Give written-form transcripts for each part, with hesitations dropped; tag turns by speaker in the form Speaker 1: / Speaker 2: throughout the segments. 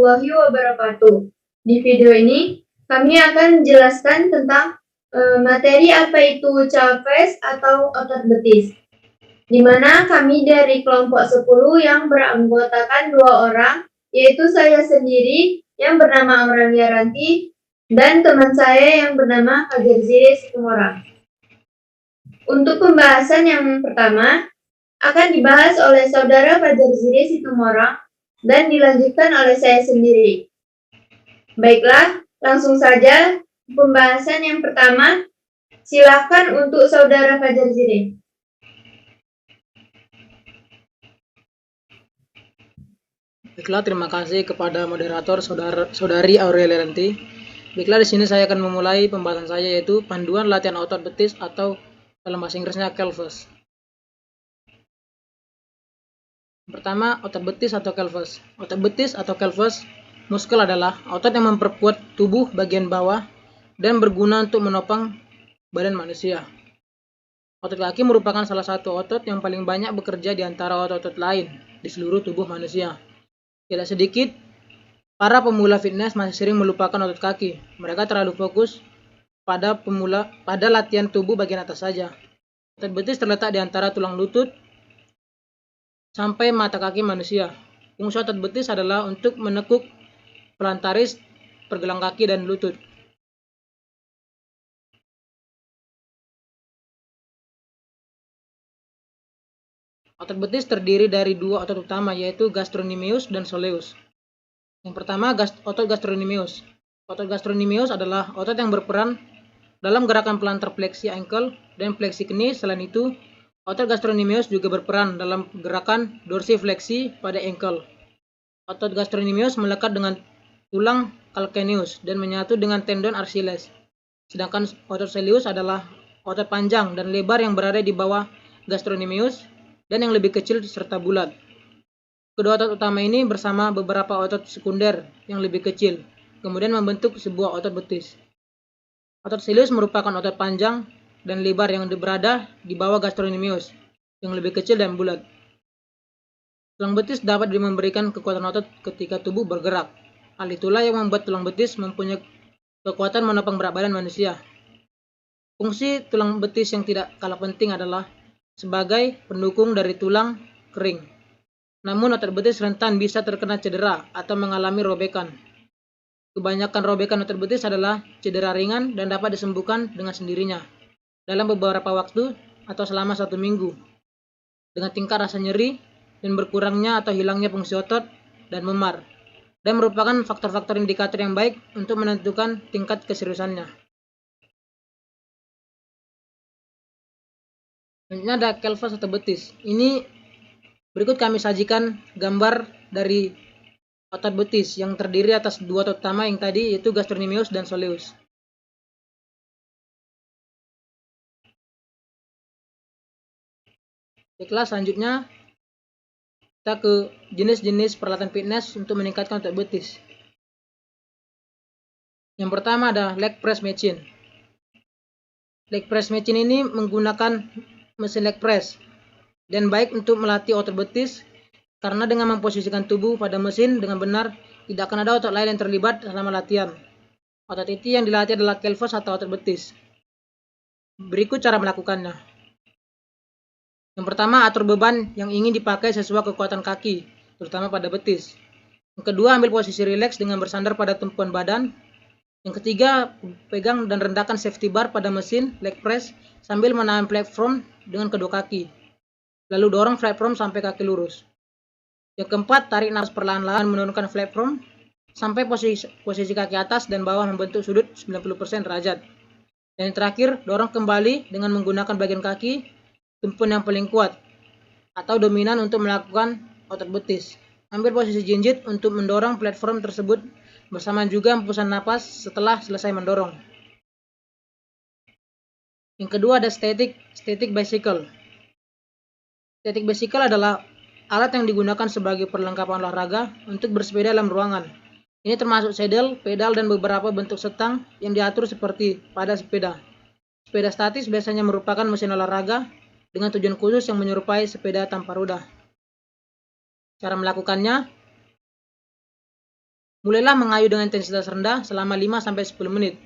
Speaker 1: warahmatullahi wabarakatuh. Di video ini, kami akan menjelaskan tentang materi apa itu capes atau otot betis. Di mana kami dari kelompok 10 yang beranggotakan 2 orang, yaitu saya sendiri yang bernama Aurelia Ranti dan teman saya yang bernama Fajar Ziri Situmorang. Untuk pembahasan yang pertama, akan dibahas oleh Saudara Fajar Ziri Situmorang dan dilanjutkan oleh saya sendiri. Baiklah, langsung saja pembahasan yang pertama. Silakan untuk Saudara Fajar Ziri.
Speaker 2: Baiklah, terima kasih kepada moderator Saudari Aurelia Ranti. Baiklah, di sini saya akan memulai pembahasan saya, yaitu panduan latihan otot betis atau dalam bahasa Inggrisnya pelvis. Pertama, otot betis atau pelvis. Otot betis atau pelvis muskel adalah otot yang memperkuat tubuh bagian bawah dan berguna untuk menopang badan manusia. Otot kaki merupakan salah satu otot yang paling banyak bekerja di antara otot-otot lain di seluruh tubuh manusia. Tidak sedikit para pemula fitness masih sering melupakan otot kaki. Mereka terlalu fokus pada latihan tubuh bagian atas saja. Otot betis terletak di antara tulang lutut sampai mata kaki manusia. Fungsi otot betis adalah untuk menekuk plantaris, pergelang kaki, dan lutut. Otot betis terdiri dari dua otot utama, yaitu gastrocnemius dan soleus. Yang pertama, otot gastrocnemius. Otot gastrocnemius adalah otot yang berperan dalam gerakan plantar fleksi ankle dan fleksi knie. Selain itu, otot gastrocnemius juga berperan dalam gerakan dorsifleksi pada ankle. Otot gastrocnemius melekat dengan tulang calcaneus dan menyatu dengan tendon Achilles. Sedangkan otot soleus adalah otot panjang dan lebar yang berada di bawah gastrocnemius dan yang lebih kecil serta bulat. Kedua otot utama ini bersama beberapa otot sekunder yang lebih kecil, kemudian membentuk sebuah otot betis. Otot soleus merupakan otot panjang dan lebar yang berada di bawah gastrocnemius, yang lebih kecil dan bulat. Tulang betis dapat memberikan kekuatan otot ketika tubuh bergerak. Hal itulah yang membuat tulang betis mempunyai kekuatan menopang berat badan manusia. Fungsi tulang betis yang tidak kalah penting adalah sebagai pendukung dari tulang kering. Namun otot betis rentan bisa terkena cedera atau mengalami robekan. Kebanyakan robekan otot betis adalah cedera ringan dan dapat disembuhkan dengan sendirinya dalam beberapa waktu atau selama 1 minggu dengan tingkat rasa nyeri dan berkurangnya atau hilangnya fungsi otot dan memar, dan merupakan faktor-faktor indikator yang baik untuk menentukan tingkat keseriusannya. Selanjutnya ada pelvis atau betis. Ini berikut kami sajikan gambar dari otot betis yang terdiri atas dua otot utama yang tadi, yaitu gastrocnemius dan soleus. Baiklah, selanjutnya kita ke jenis-jenis peralatan fitness untuk meningkatkan otot betis. Yang pertama ada leg press machine. Leg press machine ini menggunakan mesin leg press dan baik untuk melatih otot betis karena dengan memposisikan tubuh pada mesin dengan benar, tidak akan ada otot lain yang terlibat selama latihan. Otot inti yang dilatih adalah pelvis atau otot betis. Berikut cara melakukannya. Yang pertama, atur beban yang ingin dipakai sesuai kekuatan kaki, terutama pada betis. Yang kedua, ambil posisi rileks dengan bersandar pada tumpuan badan. Yang ketiga, pegang dan rendahkan safety bar pada mesin leg press sambil menahan platform dengan kedua kaki. Lalu dorong platform sampai kaki lurus. Yang keempat, tarik nafas perlahan-lahan menurunkan platform sampai posisi kaki atas dan bawah membentuk sudut 90% derajat. Dan yang terakhir, dorong kembali dengan menggunakan bagian kaki tumpuan yang paling kuat atau dominan untuk melakukan otot betis. Ambil posisi jinjit untuk mendorong platform tersebut bersama juga hembusan napas setelah selesai mendorong. Yang kedua ada static bicycle. Static bicycle adalah alat yang digunakan sebagai perlengkapan olahraga untuk bersepeda dalam ruangan. Ini termasuk saddle, pedal, dan beberapa bentuk setang yang diatur seperti pada sepeda. Sepeda statis biasanya merupakan mesin olahraga dengan tujuan khusus yang menyerupai sepeda tanpa roda. Cara melakukannya, Mulailah mengayuh dengan intensitas rendah selama 5-10 menit.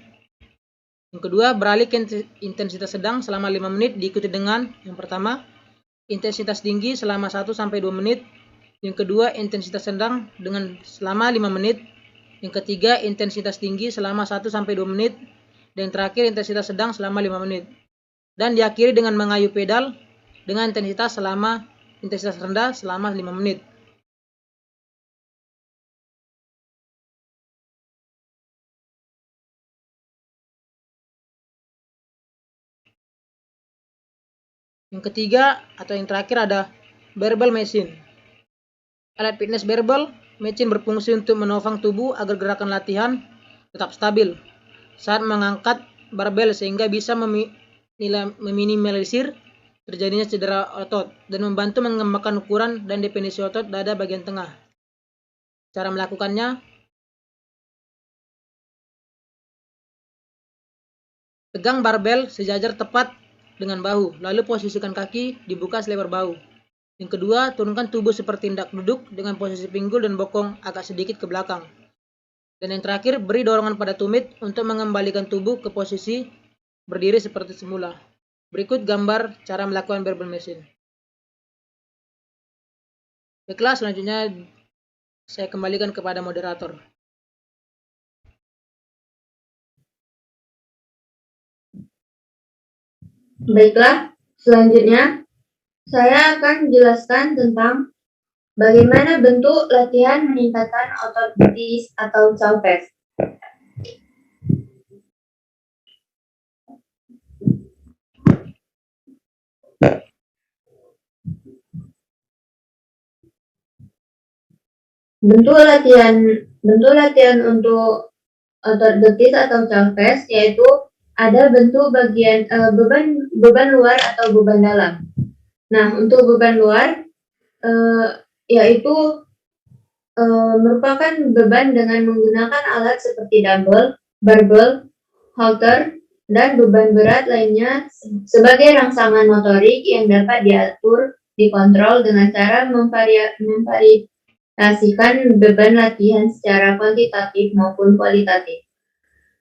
Speaker 2: Yang kedua, beralih ke intensitas sedang selama 5 menit diikuti dengan yang pertama, intensitas tinggi selama 1-2 menit. Yang kedua, intensitas sedang dengan selama 5 menit. Yang ketiga, intensitas tinggi selama 1-2 menit. Dan yang terakhir, intensitas sedang selama 5 menit. Dan diakhiri dengan mengayuh pedal dengan intensitas rendah selama 5 menit. Yang ketiga atau yang terakhir ada barbell machine. Alat fitness barbell machine berfungsi untuk menopang tubuh agar gerakan latihan tetap stabil saat mengangkat barbel sehingga bisa meminimalisir terjadinya cedera otot dan membantu mengembangkan ukuran dan definisi otot dada bagian tengah. Cara melakukannya, pegang barbel sejajar tepat dengan bahu, lalu posisikan kaki dibuka selebar bahu. Yang kedua, turunkan tubuh seperti tindak duduk dengan posisi pinggul dan bokong agak sedikit ke belakang. Dan yang terakhir, beri dorongan pada tumit untuk mengembalikan tubuh ke posisi berdiri seperti semula. Berikut gambar cara melakukan barbell machine. Baiklah, selanjutnya saya kembalikan kepada moderator.
Speaker 1: Baiklah, selanjutnya saya akan jelaskan tentang bagaimana bentuk latihan meningkatkan otot betis atau chow press. Bentuk latihan untuk otot betis atau chow press yaitu ada bentuk bagian beban luar atau beban dalam. Nah, untuk beban luar yaitu merupakan beban dengan menggunakan alat seperti dumbbell, barbel, halter, dan beban berat lainnya sebagai rangsangan motorik yang dapat diatur, dikontrol dengan cara memvariasikan beban latihan secara kuantitatif maupun kualitatif.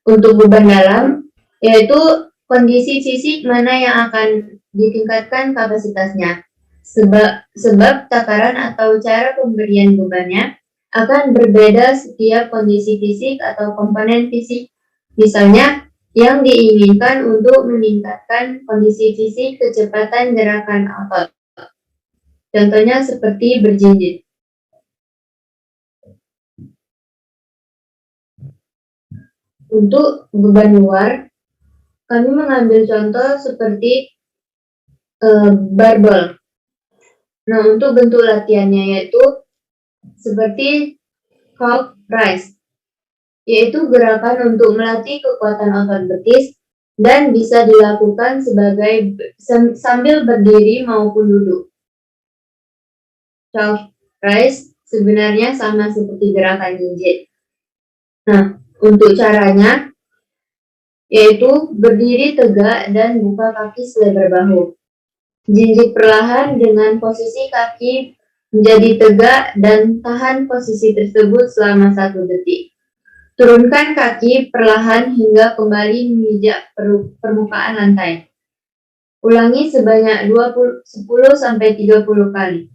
Speaker 1: Untuk beban dalam, yaitu kondisi fisik mana yang akan ditingkatkan kapasitasnya. Sebab takaran atau cara pemberian bebannya akan berbeda setiap kondisi fisik atau komponen fisik. Misalnya, yang diinginkan untuk meningkatkan kondisi fisik kecepatan gerakan otot. Contohnya seperti berjinjit. Untuk beban luar, kami mengambil contoh seperti barbel. Nah, untuk bentuk latihannya yaitu seperti calf raise, yaitu gerakan untuk melatih kekuatan otot betis dan bisa dilakukan sambil berdiri maupun duduk. Calf raise sebenarnya sama seperti gerakan jinjit. Nah, untuk caranya yaitu berdiri tegak dan buka kaki selebar bahu. Jinjit perlahan dengan posisi kaki menjadi tegak dan tahan posisi tersebut selama 1 detik. Turunkan kaki perlahan hingga kembali memijak permukaan lantai. Ulangi sebanyak 10-30 kali.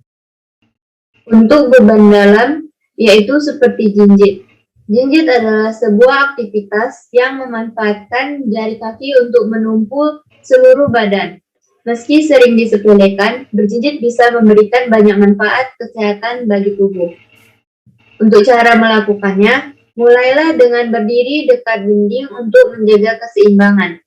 Speaker 1: Untuk beban dalam, yaitu seperti jinjit. Jinjit adalah sebuah aktivitas yang memanfaatkan jari kaki untuk menumpul seluruh badan. Meski sering disepelekan, berjinjit bisa memberikan banyak manfaat kesehatan bagi tubuh. Untuk cara melakukannya, mulailah dengan berdiri dekat dinding untuk menjaga keseimbangan.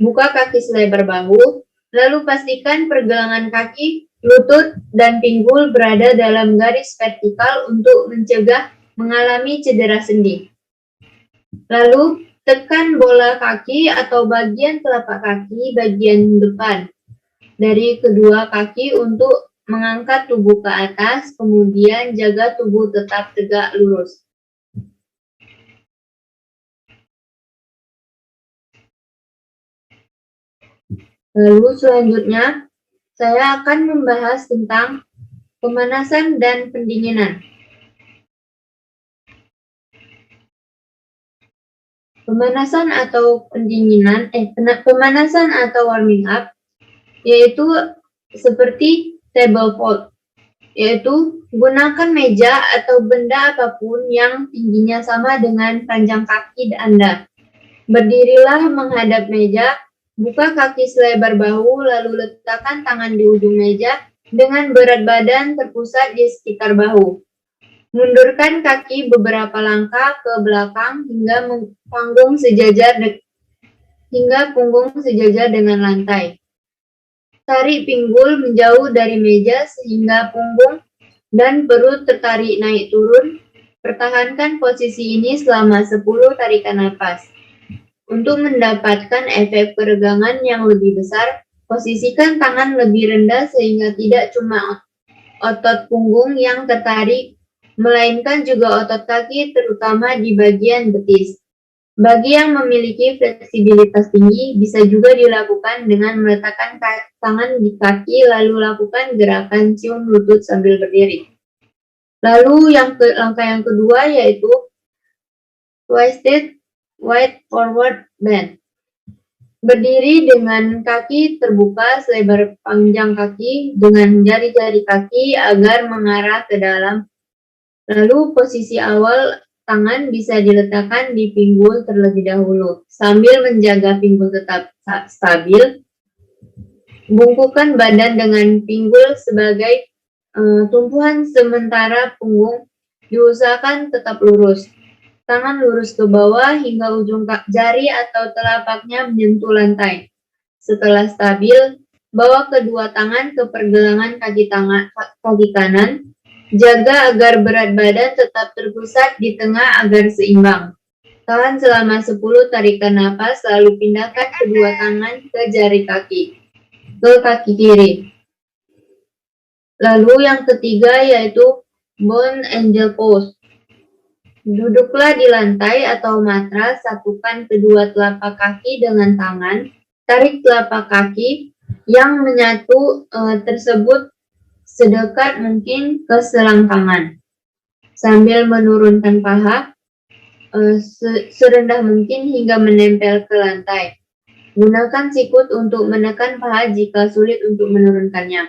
Speaker 1: Buka kaki selebar bahu, lalu pastikan pergelangan kaki, lutut, dan pinggul berada dalam garis vertikal untuk mencegah mengalami cedera sendi. Lalu, tekan bola kaki atau bagian telapak kaki bagian depan dari kedua kaki untuk mengangkat tubuh ke atas, kemudian jaga tubuh tetap tegak lurus. Lalu selanjutnya, saya akan membahas tentang pemanasan dan pendinginan. Pemanasan atau pemanasan atau warming up yaitu seperti table fold, yaitu gunakan meja atau benda apapun yang tingginya sama dengan panjang kaki Anda. Berdirilah menghadap meja, buka kaki selebar bahu, lalu letakkan tangan di ujung meja dengan berat badan terpusat di sekitar bahu. Mundurkan kaki beberapa langkah ke belakang hingga punggung sejajar dengan lantai. Tarik pinggul menjauh dari meja sehingga punggung dan perut tertarik naik turun. Pertahankan posisi ini selama 10 tarikan napas. Untuk mendapatkan efek peregangan yang lebih besar, posisikan tangan lebih rendah sehingga tidak cuma otot punggung yang tertarik, melainkan juga otot kaki terutama di bagian betis. Bagi yang memiliki fleksibilitas tinggi, bisa juga dilakukan dengan meletakkan tangan di kaki lalu lakukan gerakan cium lutut sambil berdiri. Lalu langkah yang kedua yaitu twisted wide forward bend. Berdiri dengan kaki terbuka selebar panjang kaki dengan jari-jari kaki agar mengarah ke dalam. Lalu posisi awal tangan bisa diletakkan di pinggul terlebih dahulu. Sambil menjaga pinggul tetap stabil, bungkukkan badan dengan pinggul sebagai tumpuan sementara punggung diusahakan tetap lurus. Tangan lurus ke bawah hingga ujung jari atau telapaknya menyentuh lantai. Setelah stabil, bawa kedua tangan ke pergelangan kaki kanan. Jaga agar berat badan tetap terpusat di tengah agar seimbang. Tahan selama 10 tarikan napas, lalu pindahkan kedua tangan ke jari kaki, ke kaki kiri. Lalu yang ketiga yaitu bone angel pose. Duduklah di lantai atau matras, satukan kedua telapak kaki dengan tangan, tarik telapak kaki yang menyatu tersebut sedekat mungkin ke selangkangan, sambil menurunkan paha serendah mungkin hingga menempel ke lantai. Gunakan sikut untuk menekan paha jika sulit untuk menurunkannya.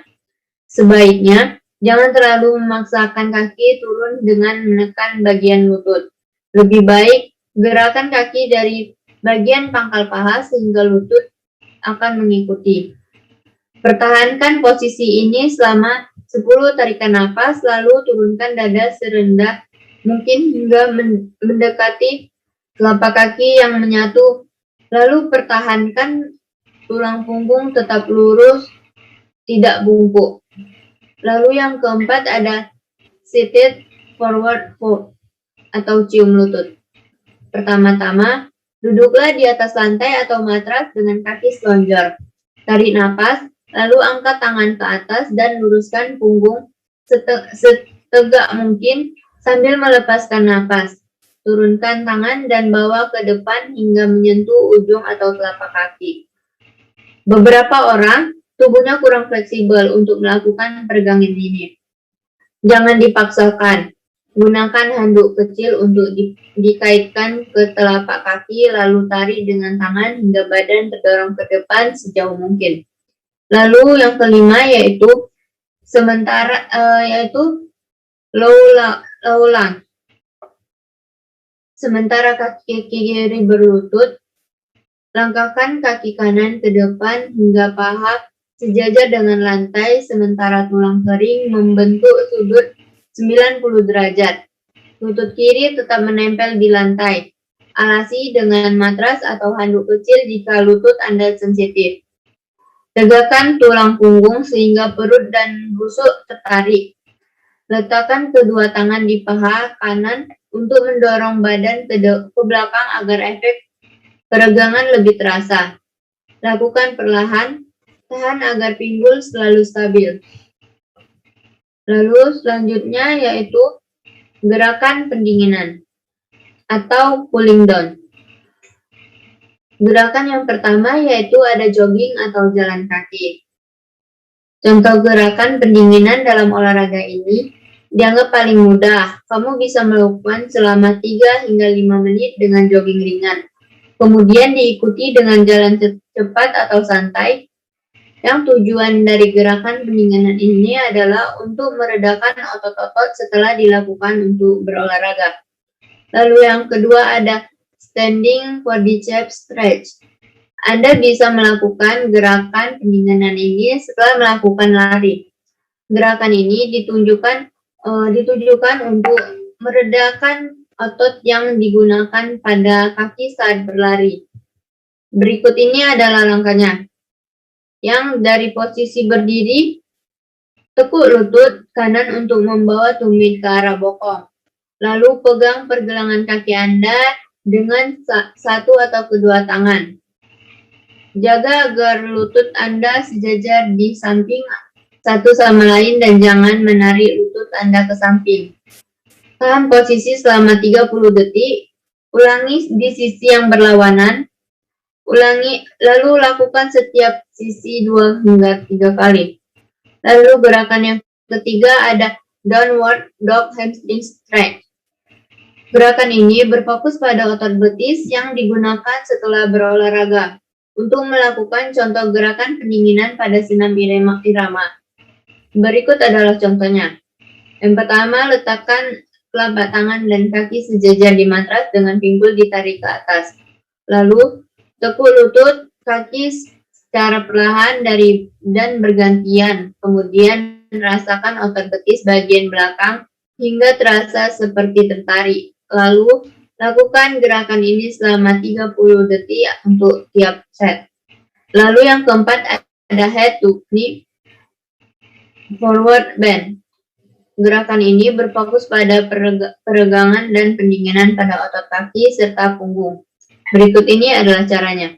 Speaker 1: Sebaiknya, jangan terlalu memaksakan kaki turun dengan menekan bagian lutut. Lebih baik, gerakan kaki dari bagian pangkal paha sehingga lutut akan mengikuti. Pertahankan posisi ini selama 10 tarikan napas, lalu turunkan dada serendah mungkin hingga mendekati telapak kaki yang menyatu. Lalu pertahankan tulang punggung tetap lurus, tidak bungkuk. Lalu yang keempat ada seated forward fold atau cium lutut. Pertama-tama, duduklah di atas lantai atau matras dengan kaki selonjor. Tarik napas, lalu angkat tangan ke atas dan luruskan punggung setegak mungkin sambil melepaskan napas. Turunkan tangan dan bawa ke depan hingga menyentuh ujung atau telapak kaki. Beberapa orang tubuhnya kurang fleksibel untuk melakukan peregangan ini. Jangan dipaksakan. Gunakan handuk kecil untuk dikaitkan ke telapak kaki, lalu tarik dengan tangan hingga badan terdorong ke depan sejauh mungkin. Lalu yang kelima yaitu low lunge. Sementara kaki kiri berlutut, langkahkan kaki kanan ke depan hingga paha sejajar dengan lantai, sementara tulang kering membentuk sudut 90 derajat. Lutut kiri tetap menempel di lantai. Alasi dengan matras atau handuk kecil jika lutut Anda sensitif. Tegakkan tulang punggung sehingga perut dan busuk tertarik. Letakkan kedua tangan di paha kanan untuk mendorong badan ke belakang agar efek peregangan lebih terasa. Lakukan perlahan, tahan agar pinggul selalu stabil. Lalu selanjutnya yaitu gerakan pendinginan atau cooling down. Gerakan yang pertama yaitu ada jogging atau jalan kaki. Contoh gerakan pendinginan dalam olahraga ini dianggap paling mudah. Kamu bisa melakukan selama 3 hingga 5 menit dengan jogging ringan. kemudian diikuti dengan jalan cepat atau santai. Yang tujuan dari gerakan pendinginan ini adalah untuk meredakan otot-otot setelah dilakukan untuk berolahraga. Lalu yang kedua ada standing quadriceps stretch. Anda bisa melakukan gerakan pendinginan ini setelah melakukan lari. Gerakan ini ditujukan untuk meredakan otot yang digunakan pada kaki saat berlari. Berikut ini adalah langkahnya. Yang dari posisi berdiri, tekuk lutut kanan untuk membawa tumit ke arah bokong. Lalu pegang pergelangan kaki Anda dengan satu atau kedua tangan. Jaga agar lutut Anda sejajar di samping satu sama lain dan jangan menarik lutut Anda ke samping. Tahan posisi selama 30 detik. Ulangi di sisi yang berlawanan. Lalu lakukan setiap sisi 2 hingga 3 kali. Lalu gerakan yang ketiga ada downward dog hamstring stretch. Gerakan ini berfokus pada otot betis yang digunakan setelah berolahraga untuk melakukan contoh gerakan pendinginan pada senam irama. Berikut adalah contohnya. Yang pertama, letakkan telapak tangan dan kaki sejajar di matras dengan pinggul ditarik ke atas. Lalu tekuk lutut kaki secara perlahan dan bergantian. Kemudian rasakan otot betis bagian belakang hingga terasa seperti tertarik. Lalu lakukan gerakan ini selama 30 detik untuk tiap set. Lalu yang keempat ada head to knee forward bend. Gerakan ini berfokus pada peregangan dan pendinginan pada otot kaki serta punggung. Berikut ini adalah caranya.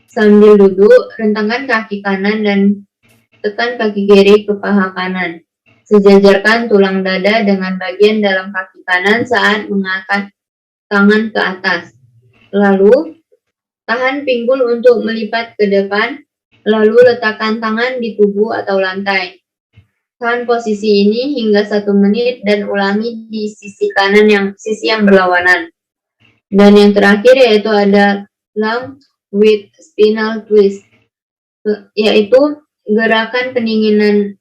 Speaker 1: Sambil duduk, rentangkan kaki kanan dan tekan kaki kiri ke paha kanan. Sejajarkan tulang dada dengan bagian dalam kaki kanan saat mengangkat tangan ke atas. Lalu, tahan pinggul untuk melipat ke depan, lalu letakkan tangan di tubuh atau lantai. Tahan posisi ini hingga 1 menit dan ulangi di sisi yang berlawanan. Dan yang terakhir yaitu ada long with spinal twist, yaitu gerakan pendinginan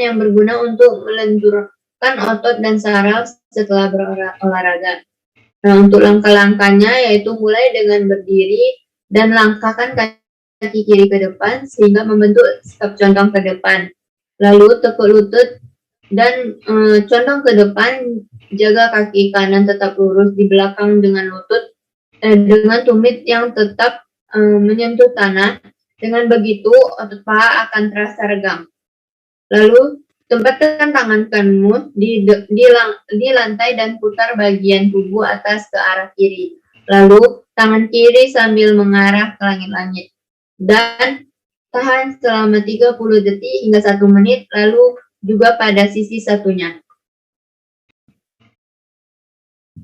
Speaker 1: yang berguna untuk melenturkan otot dan saraf setelah berolahraga. Nah, untuk langkah-langkahnya yaitu mulai dengan berdiri dan langkahkan kaki kiri ke depan sehingga membentuk sikap condong ke depan. Lalu tekuk lutut dan condong ke depan. Jaga kaki kanan tetap lurus di belakang dengan tumit yang tetap menyentuh tanah. Dengan begitu, otot paha akan terasa regang. Lalu, tempatkan tangan kananmu di lantai dan putar bagian tubuh atas ke arah kiri. Lalu, tangan kiri sambil mengarah ke langit-langit. Dan tahan selama 30 detik hingga 1 menit, lalu juga pada sisi satunya.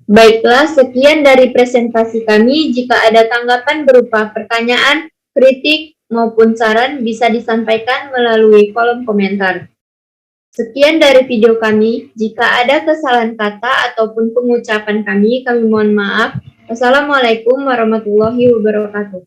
Speaker 1: Baiklah, sekian dari presentasi kami. Jika ada tanggapan berupa pertanyaan, kritik, maupun saran bisa disampaikan melalui kolom komentar. Sekian dari video kami. Jika ada kesalahan kata ataupun pengucapan kami mohon maaf. Wassalamualaikum warahmatullahi wabarakatuh.